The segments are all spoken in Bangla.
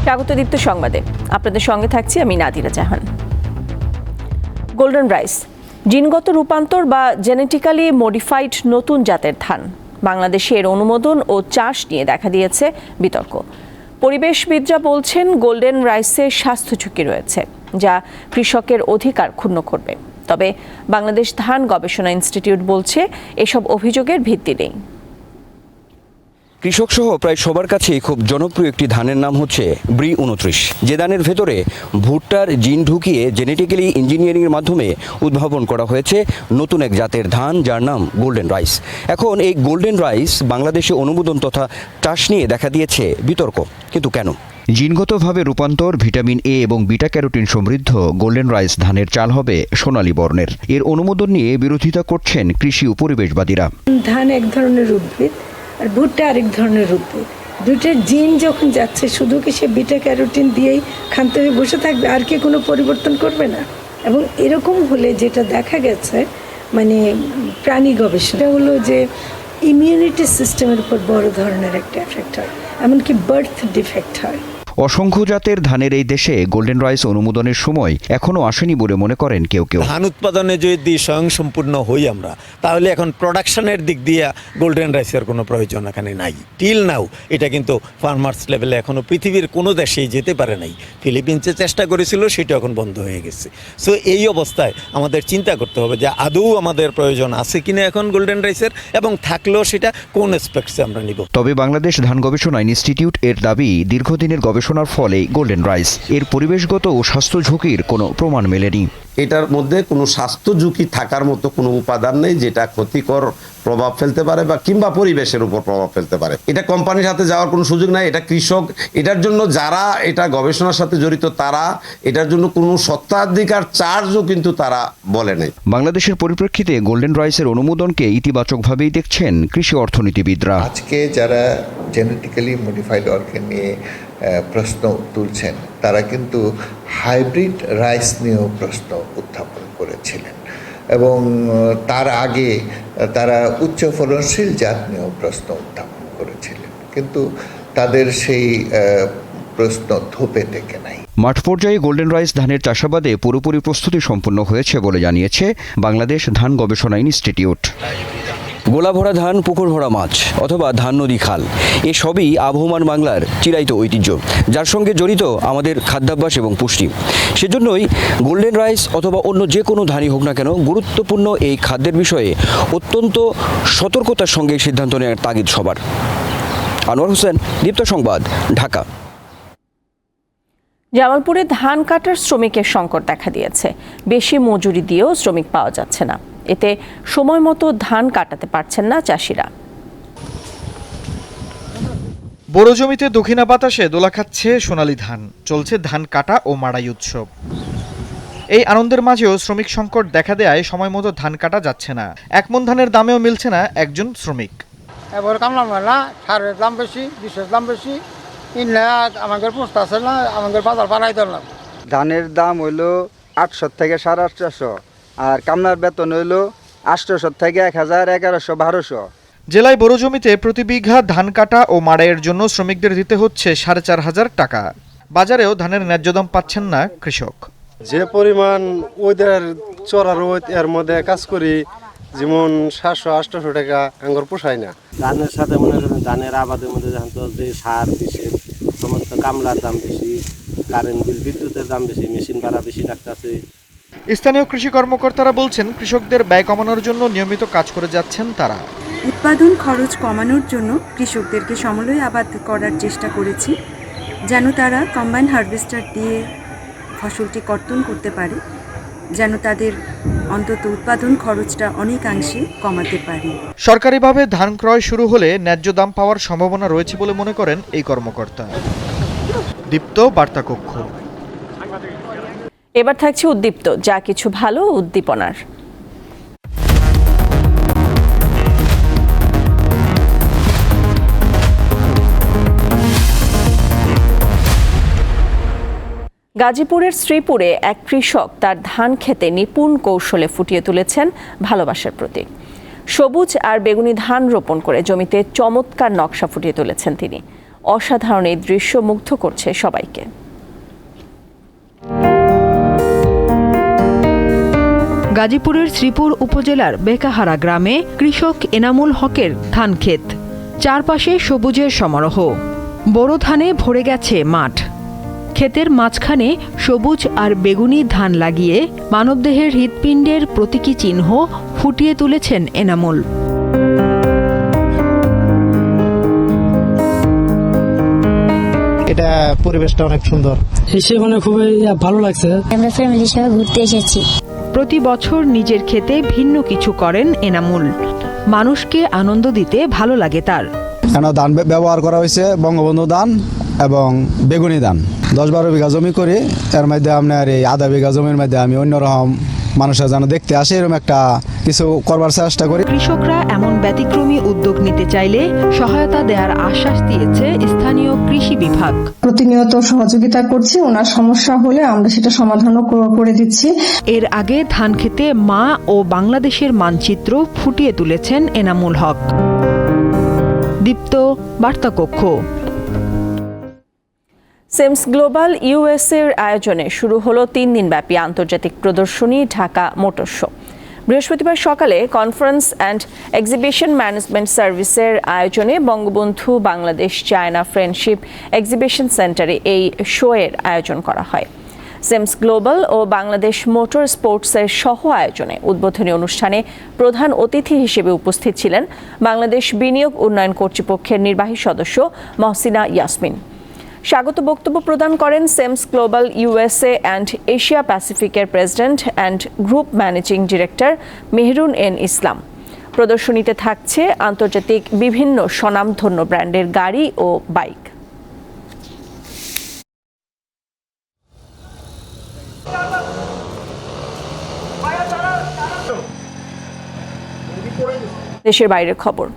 স্বাগত সংবাদে আপনাদের সঙ্গে থাকছি আমি নাদিরা জাহান। গোল্ডেন রাইস জিনগত রূপান্তর বা জেনেটিক্যালি মডিফাইড নতুন জাতের ধান বাংলাদেশে এর অনুমোদন ও চাষ নিয়ে দেখা দিয়েছে বিতর্ক। পরিবেশবিদরা বলছেন গোল্ডেন রাইসে স্বাস্থ্য ঝুঁকি রয়েছে, যা কৃষকের অধিকার ক্ষুণ্ণ করবে। তবে বাংলাদেশ ধান গবেষণা ইনস্টিটিউট বলছে এসব অভিযোগের ভিত্তি নেই। কৃষক সহ প্রায় সবার কাছেই খুব জনপ্রিয় একটি ধানের নাম হচ্ছে ব্রি 29, যে ধানের ভেতরে ভুট্টার জিন ঢুকিয়ে জেনেটিক্যালি ইঞ্জিনিয়ারিংয়ের মাধ্যমে উদ্ভাবন করা হয়েছে নতুন এক জাতের ধান, যার নাম গোল্ডেন রাইস। এখন এই গোল্ডেন রাইস বাংলাদেশে অনুমোদন তথা চাষ নিয়ে দেখা দিয়েছে বিতর্ক। কিন্তু কেন? জিনগতভাবে রূপান্তর, ভিটামিন এ এবং বিটা ক্যারোটিন সমৃদ্ধ গোল্ডেন রাইস ধানের চাল হবে সোনালী বর্ণের। এর অনুমোদন নিয়ে বিরোধিতা করছেন কৃষি ও পরিবেশবাদীরা। ধান এক ধরনের উদ্ভিদ আর ভুট্টা আরেক ধরনের উদ্ভিদ, দুইটার জিন যখন যাচ্ছে, শুধু কি সে বিটা ক্যারোটিন দিয়েই ক্ষান্ত হয়ে বসে থাকবে, আর কি কোনো পরিবর্তন করবে না? এবং এরকম হলে যেটা দেখা গেছে, মানে প্রাণী গবেষণা হলো যে ইমিউনিটি সিস্টেমের উপর বড় ধরনের একটা এফেক্ট হয়, এমনকি বার্থ ডিফেক্ট হয়। অসংখ্য জাতের ধানের এই দেশে গোল্ডেন রাইস অনুমোদনের সময় এখনো আসেনি বলে মনে করেন কেউ কেউ। ধান উৎপাদনে যদি স্বয়ংসম্পূর্ণ হই আমরা, তাহলে এখন প্রোডাকশনের দিক দিয়ে গোল্ডেন রাইসের কোনো প্রয়োজন এখানে নাই। টিল নাও এটা কিন্তু ফার্মার্স লেভেলে এখনও পৃথিবীর কোনো দেশেই যেতে পারে নাই। ফিলিপিন্সে চেষ্টা করেছিল, সেটা এখন বন্ধ হয়ে গেছে। সো এই অবস্থায় আমাদের চিন্তা করতে হবে যে আদৌ আমাদের প্রয়োজন আছে কিনা এখন গোল্ডেন রাইসের, এবং থাকলেও সেটা কোন স্পেক্টসে আমরা নিব। তবে বাংলাদেশ ধান গবেষণা ইনস্টিটিউট এর দাবি, দীর্ঘদিনের গবেষণার ফলে গোল্ডেন রাইস এর পরিবেশগত ও স্বাস্থ্য ঝুঁকির কোনো প্রমাণ মেলেনি। এটার মধ্যে কোনো স্বাস্থ্য ঝুঁকি থাকার মতো কোনো উপাদান নেই যেটা ক্ষতিকর প্রভাব ফেলতে পারে বা কিংবা পরিবেশের উপর প্রভাব ফেলতে পারে। এটা কোম্পানির সাথে যাওয়ার কোনো সুযোগ নাই। এটা কৃষক, এটার জন্য যারা এটা গবেষণার সাথে জড়িত তারা এটার জন্য কোনো স্বত্বাধিকার চার্জও কিন্তু তারা বলে নাই। বাংলাদেশের পরিপ্রেক্ষিতে গোল্ডেন রাইসের অনুমোদনকে ইতিবাচকভাবেই দেখছেন কৃষি অর্থনীতিবিদরা। আজকে যারা জেনেটিক্যালি মডিফাইড অর্গান নিয়ে প্রশ্ন তুলছেন, তারা কিন্তু হাইব্রিড রাইস নিয়েও প্রশ্ন উত্থাপন করেছিলেন, এবং তার আগে তারা উচ্চ ফলনশীল জাত নিয়েও প্রশ্ন উত্থাপন করেছিলেন, কিন্তু তাদের সেই প্রশ্ন ধোপে টেকে নাই। মাঠ পর্যায়ে গোল্ডেন রাইস ধানের চাষাবাদে পুরোপুরি প্রস্তুতি সম্পন্ন হয়েছে বলে জানিয়েছে বাংলাদেশ ধান গবেষণা ইনস্টিটিউট। গোলা ভরা ধান, পুকুর ভরা মাছ অথবা ধান নদী খাল, এসবই আবহমান বাংলার চিরায়ত ঐতিহ্য, যার সঙ্গে জড়িত আমাদের খাদ্যাভ্যাস এবং পুষ্টি। সেজন্যই গোল্ডেন রাইস অথবা অন্য যে কোনো ধানই হোক না কেন, গুরুত্বপূর্ণ এই খাদ্যের বিষয়ে অত্যন্ত সতর্কতার সঙ্গে সিদ্ধান্ত নেওয়ার তাগিদ সবার। আনোয়ার হোসেন, দীপ্ত সংবাদ, ঢাকা। জামালপুরে ধান কাটার শ্রমিকের সংকট দেখা দিয়েছে। বেশি মজুরি দিয়েও শ্রমিক পাওয়া যাচ্ছে না, এতে সময় মতো ধান কাটাতে পারছেন না চাষিরা। বড় জমিতে দক্ষিণা বাতাসে দোলা খাচ্ছে সোনালী ধান, চলছে ধান কাটা ও মাড়াই উৎসব। এই আনন্দের মাঝেও শ্রমিক সংকট দেখা দেয় সময় মতো ধান কাটা যাচ্ছে না। এক মণ ধানের দামেও মিলছে না একজন শ্রমিক। এবার কামলা মেলা, সারের দাম বেশি, বিষের দাম বেশি, আমাদের পোস্ট আছে না, আমাদের বাজার বাড়াই দিলাম। ধানের দাম হইলো 800 থেকে 850, আর কামলার বেতন হইলো 800 থেকে 1000, 1100, 1200। জেলায় বড় জমিতে প্রতি বিঘা ধান কাটা ও মাড়াইয়ের জন্য শ্রমিকদের দিতে হচ্ছে 4500 টাকা। বাজারেও ধানের ন্যায্য দাম পাচ্ছেন না কৃষক। যে পরিমাণ ওদের চড়া রোদ, এর মধ্যে কাজ করি, যেমন 700-800 টাকা আঙ্গুর পোষায় না। ধানের সাথে মনে করেন ধানের আবাদের মধ্যে যে সার বিষের সমস্ত কামলার দাম বেশি, কারেন্ট বিল, বিদ্যুতের দাম বেশি, মেশিন ভাড়া বেশি লাগতেছে। স্থানীয় কৃষি কর্মকর্তারা বলছেন, কৃষকদের ব্যয় কমানোর জন্য নিয়মিত কাজ করে যাচ্ছেন তারা। উৎপাদন খরচ কমানোর জন্য কৃষকদেরকে সমন্বয়ে আবাদ করার চেষ্টা করেছি, যেন তারা কম্বাইন হারভেস্টার দিয়ে ফসলটি কর্তন করতে পারে, যেন তাদের অন্তত উৎপাদন খরচটা অনেকাংশে কমাতে পারে। সরকারিভাবে ধান ক্রয় শুরু হলে ন্যায্য দাম পাওয়ার সম্ভাবনা রয়েছে বলে মনে করেন এই কর্মকর্তা। দীপ্ত বার্তা কক্ষ। এবার থাকছে উদ্দীপ্ত, যা কিছু ভালো উদ্দীপনার। গাজীপুরের শ্রীপুরে এক কৃষক তার ধান খেতে নিপুণ কৌশলে ফুটিয়ে তুলেছেন ভালোবাসার প্রতীক। সবুজ আর বেগুনি ধান রোপণ করে জমিতে চমৎকার নকশা ফুটিয়ে তুলেছেন তিনি। অসাধারণ এই দৃশ্য মুগ্ধ করছে সবাইকে। গাজীপুরের শ্রীপুর উপজেলার বেকাহারা গ্রামে কৃষক এনামুল হকের ধান ক্ষেত, চারপাশে সবুজের সমারোহ, বোরো ধানে ভরে গেছে মাঠ। ক্ষেতের মাঝখানে সবুজ আর বেগুনি ধান লাগিয়ে মানবদেহের হৃৎপিণ্ডের প্রতীকী চিহ্ন ফুটিয়ে তুলেছেন এনামুল। এটা পরিবেশটা অনেক সুন্দর, মানে খুবই ভালো লাগছে। আমরা ফ্যামিলির সাথে ঘুরতে এসেছি। প্রতি বছর নিজের ক্ষেতে ভিন্ন কিছু করেন এনামুল। মানুষকে আনন্দ দিতে ভালো লাগে তার। ধান ব্যবহার করা হয়েছে বঙ্গবন্ধু ধান এবং বেগুনি ধান। 10-12 বিঘা জমি করি, এর মধ্যে আপনার এই আধা বিঘা জমির মধ্যে আমি অন্যরকম মানুষরা যেন দেখতে আসে এরকম একটা কিছু করবার চেষ্টা করি। কৃষকরা এমন ব্যতিক্রমী উদ্যোগ নিতে চাইলে সহায়তা দেওয়ার আশ্বাস দিয়েছে স্থানীয় কৃষি বিভাগ। প্রতিনিয়ত সহযোগিতা করছি, ওনার সমস্যা হলে আমরা সেটা সমাধানও করে দিচ্ছি। এর আগে ধান খেতে মা ও বাংলাদেশের মানচিত্র ফুটিয়ে তুলেছেন এনামুল হক। দীপ্ত, বার্তা কক্ষ। সেমস গ্লোবাল ইউএসএর আয়োজনে শুরু হলো 3 দিনব্যাপী আন্তর্জাতিক প্রদর্শনী ঢাকা মোটর শো। বৃহস্পতিবার সকালে কনফারেন্স অ্যান্ড এক্সিবিশন ম্যানেজমেন্ট সার্ভিসের আয়োজনে Bangabandhu Bangladesh China friendship exhibition সেন্টারে এই শো এর আয়োজন করা হয়। সেমস গ্লোবাল ও বাংলাদেশ মোটর স্পোর্টসের সহ আয়োজনে উদ্বোধনী অনুষ্ঠানে প্রধান অতিথি হিসেবে উপস্থিত ছিলেন বাংলাদেশ বিনিয়োগ উন্নয়ন কর্তৃপক্ষের নির্বাহী সদস্য মহসিনা ইয়াসমিন। স্বাগত বক্তব্য প্রদান করেন SEMS global USA and Asia প্যাসিফিকের president and group managing director Mehrun N Islam. প্রদর্শনীতে থাকছে আন্তর্জাতিক বিভিন্ন স্বনামধন্য ব্র্যান্ডের গাড়ি ও বাইক। দেশের বাইরের খবর।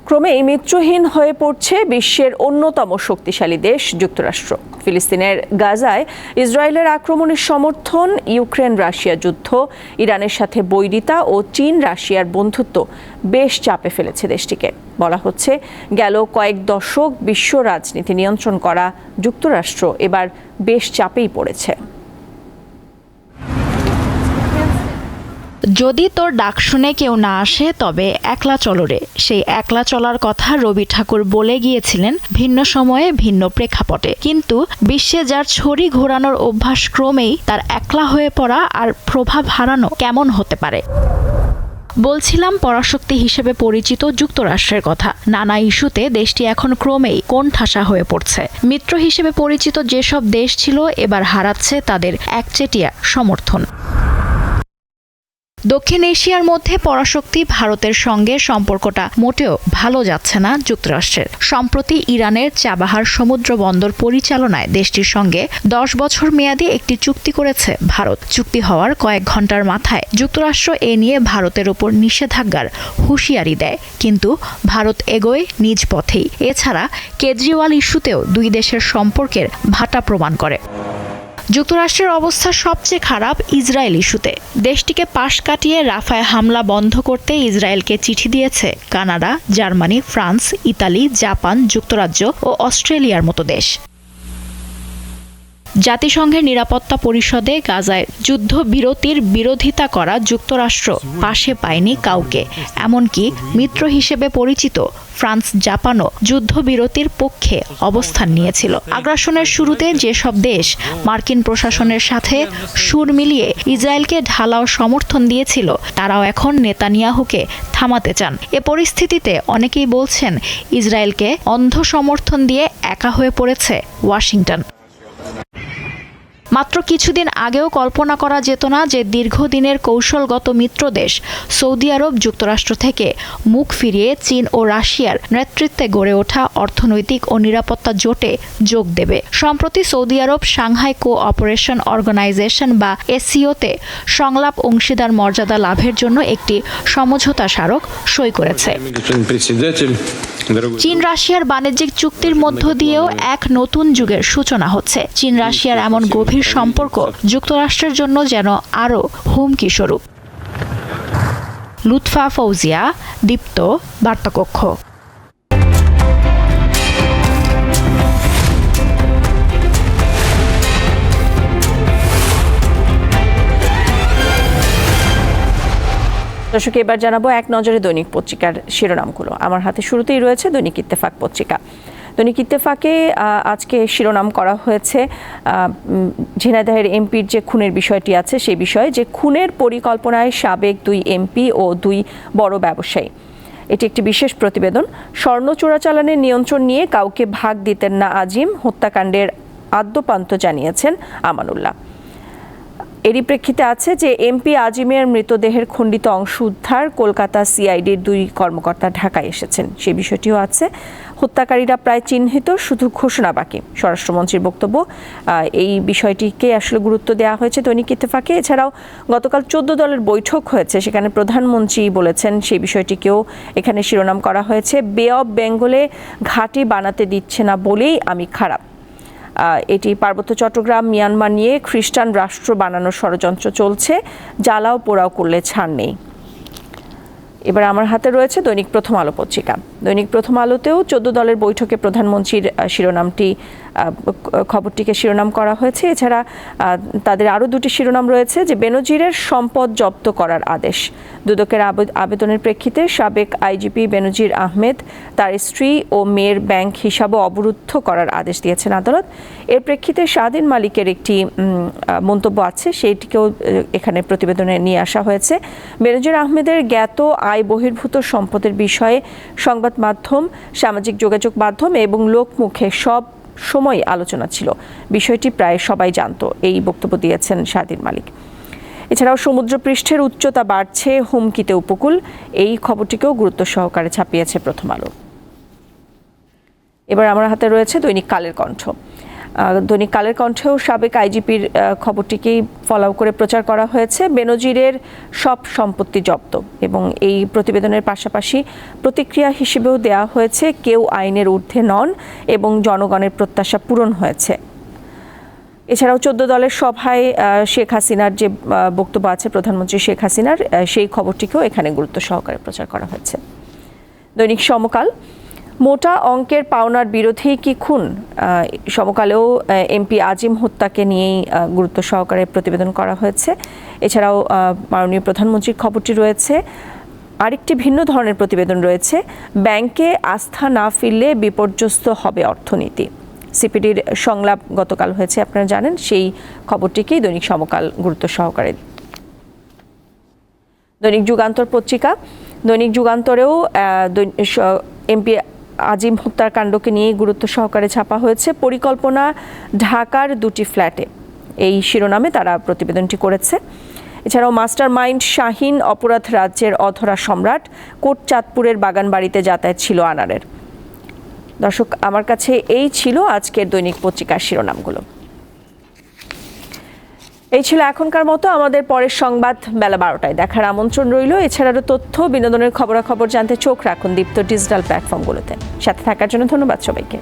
ক্রমেই মিত্রহীন হয়ে পড়ছে বিশ্বের অন্যতম শক্তিশালী দেশ যুক্তরাষ্ট্র। ফিলিস্তিনের গাজায় ইসরায়েলের আক্রমণের সমর্থন, ইউক্রেন রাশিয়া যুদ্ধ, ইরানের সাথে বৈরিতা ও চীন রাশিয়ার বন্ধুত্ব বেশ চাপে ফেলেছে দেশটিকে। বলা হচ্ছে গেল কয়েক দশক বিশ্ব রাজনীতি নিয়ন্ত্রণ করা যুক্তরাষ্ট্র এবার বেশ চাপেই পড়েছে। যদি তোর ডাক শুনে কেউ না আসে তবে একলা চলরে, সেই একলা চলার কথা রবি ঠাকুর বলে গিয়েছিলেন ভিন্ন সময়ে ভিন্ন প্রেক্ষাপটে। কিন্তু বিশ্বে যার ছড়ি ঘোরানোর অভ্যাস, ক্রমেই তার একলা হয়ে পড়া আর প্রভাব হারানো কেমন হতে পারে। বলছিলাম পরাশক্তি হিসেবে পরিচিত যুক্তরাষ্ট্রের কথা। নানা ইস্যুতে দেশটি এখন ক্রমেই কোণঠাসা হয়ে পড়ছে। মিত্র হিসেবে পরিচিত যেসব দেশ ছিল এবার হারাচ্ছে তাদের একচেটিয়া সমর্থন। দক্ষিণ এশিয়ার মধ্যে পরাশক্তি ভারতের সঙ্গে সম্পর্কটা মোটেও ভালো যাচ্ছে না যুক্তরাষ্ট্রের। সম্প্রতি ইরানের চাবাহার সমুদ্র বন্দর পরিচালনায় দেশটির সঙ্গে 10 বছর মেয়াদী একটি চুক্তি করেছে ভারত। চুক্তি হওয়ার কয়েক ঘন্টার মাথায় যুক্তরাষ্ট্র এ নিয়ে ভারতের ওপর নিষেধাজ্ঞার হুঁশিয়ারি দেয়, কিন্তু ভারত এগোয় নিজ পথেই। এছাড়া কেজরিওয়াল ইস্যুতেও দুই দেশের সম্পর্কের ভাটা প্রমাণ করে। যুক্তরাষ্ট্রের অবস্থা সবচেয়ে খারাপ ইসরায়েল ইস্যুতে। দেশটিকে পাশ কাটিয়ে রাফায় হামলা বন্ধ করতে ইসরায়েলকে চিঠি দিয়েছে Canada, Germany, France, Italy, Japan, যুক্তরাজ্য ও অস্ট্রেলিয়ার মতো দেশ। জাতিসংঘের নিরাপত্তা পরিষদে গাজায় যুদ্ধবিরতির বিরোধিতা করা যুক্তরাষ্ট্র পাশে পায়নি কাউকে। এমনকি মিত্র হিসেবে পরিচিত ফ্রান্স, জাপানও যুদ্ধবিরতির পক্ষে অবস্থান নিয়েছিল। আগ্রাসনের শুরুতে যেসব দেশ মার্কিন প্রশাসনের সাথে সুর মিলিয়ে ইসরায়েলকে ঢালাও সমর্থন দিয়েছিল, তারাও এখন নেতানিয়াহুকে থামাতে চান। এ পরিস্থিতিতে অনেকেই বলছেন ইসরায়েলকে অন্ধ সমর্থন দিয়ে একা হয়ে পড়েছে ওয়াশিংটন। মাত্র কিছুদিন আগেও কল্পনা করা যেত না যে দীর্ঘদিনের কৌশলগত মিত্রদেশ সৌদি আরব যুক্তরাষ্ট্র থেকে মুখ ফিরিয়ে চীন ও রাশিয়ার নেতৃত্বে গড়ে ওঠা অর্থনৈতিক ও নিরাপত্তা জোটে যোগ দেবে। সম্প্রতি সৌদি আরব সাংহাই কোঅপারেশন অর্গানাইজেশন বা এসসিওতে সংলাপ অংশীদার মর্যাদা লাভের জন্য একটি সমঝোতা স্মারক সই করেছে। চীন রাশিয়ার বাণিজ্যিক চুক্তির মধ্য দিয়েও এক নতুন যুগের সূচনা হচ্ছে। চীন রাশিয়ার এমন গভীর সম্পর্ক যুক্তরাষ্ট্রের জন্য যেন আরও হুমকি স্বরূপ। লুৎফা ফৌজিয়া, দীপ্ত, বার্তাকক্ষ। দর্শক, এবার জানাবো এক নজরে দৈনিক পত্রিকার শিরোনামগুলো। আমার হাতে শুরুতেই রয়েছে দৈনিক ইত্তেফাক পত্রিকা। দৈনিক ইত্তেফাকে আজকে শিরোনাম করা হয়েছে ঝিনাইদহের এমপির যে খুনের বিষয়টি আছে সেই বিষয়ে, যে খুনের পরিকল্পনায় সাবেক 2 এমপি ও 2 বড় ব্যবসায়ী। এটি একটি বিশেষ প্রতিবেদন। স্বর্ণ চোরাচালানের নিয়ন্ত্রণ নিয়ে কাউকে ভাগ দিতেন না আজিম, হত্যাকাণ্ডের আদ্যোপান্ত জানিয়েছেন আমানুল্লাহ। এরই প্রেক্ষিতে আছে যে এমপি আজিমের মৃতদেহের খণ্ডিত অংশ উদ্ধার, কলকাতা সিআইডির 2 কর্মকর্তা ঢাকায় এসেছেন, সেই বিষয়টিও আছে। হত্যাকারীরা প্রায় চিহ্নিত, শুধু ঘোষণা বাকি, স্বরাষ্ট্রমন্ত্রীর বক্তব্য। এই বিষয়টিকে আসলে গুরুত্ব দেওয়া হয়েছে দৈনিক ইত্তেফাকে। এছাড়াও গতকাল 14 দলের বৈঠক হয়েছে, সেখানে প্রধানমন্ত্রী বলেছেন, সেই বিষয়টিকেও এখানে শিরোনাম করা হয়েছে। বে অফ বেঙ্গলে ঘাঁটি বানাতে দিচ্ছে না বলেই আমি খারাপ। এটি পার্বত্য চট্টগ্রাম মিয়ানমার নিয়ে খ্রিস্টান রাষ্ট্র বানানোর ষড়যন্ত্র চলছে, জ্বালাও পোড়াও করলে ছাড় নেই। এবার আমার হাতে রয়েছে দৈনিক প্রথম আলো পত্রিকা। দৈনিক প্রথম আলোতেও 14 দলের বৈঠকে প্রধানমন্ত্রীর খবরটিকে শিরোনাম করা হয়েছে। এছাড়া তাদের আরও 2টি শিরোনাম রয়েছে, যে বেনজিরের সম্পদ জব্দ করার আদেশ। দুদকের আবেদনের প্রেক্ষিতে সাবেক আইজিপি বেনজির আহমেদ তার স্ত্রী ও মেয়ের ব্যাংক হিসাবও অবরুদ্ধ করার আদেশ দিয়েছেন আদালত। এর প্রেক্ষিতে শাহদিন মালিকের একটি মন্তব্য আছে, সেইটিকেও এখানে প্রতিবেদনে নিয়ে আসা হয়েছে। বেনজির আহমেদের জ্ঞাত আয় বহির্ভূত সম্পদের বিষয়ে সংবাদ মাধ্যম, সামাজিক যোগাযোগ মাধ্যম এবং লোকমুখে সব সময় আলোচনা ছিল, বিষয়টি প্রায় সবাই জানত, এই বক্তব্য দিয়েছেন শাহদিন মালিক। এছাড়াও সমুদ্রপৃষ্ঠের উচ্চতা বাড়ছে, হুমকিতে উপকূল, এই খবরটিকেও গুরুত্ব সহকারে ছাপিয়েছে প্রথম আলো। এবার আমার হাতে রয়েছে দৈনিক কালের কণ্ঠ। দৈনিক কালের কণ্ঠেও সাবেক আইজিপির খবরটিকেই ফলো করে প্রচার করা হয়েছে। বেনজিরের সব সম্পত্তি জব্দ, এবং এই প্রতিবেদনের পাশাপাশি প্রতিক্রিয়া হিসেবেও দেয়া হয়েছে কেউ আইনের ঊর্ধ্বে নন এবং জনগণের প্রত্যাশা পূরণ হয়েছে। এছাড়াও 14 দলের সভায় শেখ হাসিনার যে বক্তব্য আছে, প্রধানমন্ত্রী শেখ হাসিনার, সেই খবরটিকেও এখানে গুরুত্ব সহকারে প্রচার করা হয়েছে। দৈনিক সমকাল, মোটা অঙ্কের পাওনার বিরোধী কি খুন? সমকালেও এমপি আজিম হত্যাকে নিয়েই গুরুত্ব সহকারে প্রতিবেদন করা হয়েছে। এছাড়াও মাননীয় প্রধানমন্ত্রীর খবরটি রয়েছে। আরেকটি ভিন্ন ধরনের প্রতিবেদন রয়েছে, ব্যাংকে আস্থা না ফিরলে বিপর্যস্ত হবে অর্থনীতি। সিপিডির সংলাপ গতকাল হয়েছে, আপনারা জানেন, সেই খবরটিকেই দৈনিক সমকাল গুরুত্ব সহকারে। দৈনিক যুগান্তর পত্রিকা, দৈনিক যুগান্তরেও এমপি আজিম হত্যাকাণ্ডকে নিয়ে গুরুত্ব সহকারে ছাপা হয়েছে। পরিকল্পনা ঢাকার 2টি ফ্ল্যাটে, এই শিরোনামে তারা প্রতিবেদনটি করেছে। এছাড়াও মাস্টার মাইন্ড শাহীন অপরাধ রাজ্যের অধরা সম্রাট, কোট চাঁদপুরের বাগানবাড়িতে যাতায়াত ছিল আনারের। দর্শক, আমার কাছে এই ছিল আজকের দৈনিক পত্রিকার শিরোনামগুলো। এই ছিল এখনকার মতো। আমাদের পরের সংবাদ বেলা 12টায় দেখার আমন্ত্রণ রইল। এছাড়াও তথ্য বিনোদনের খবরাখবর জানতে চোখ রাখুন দীপ্ত ডিজিটাল প্ল্যাটফর্মগুলোতে। সাথে থাকার জন্য ধন্যবাদ সবাইকে।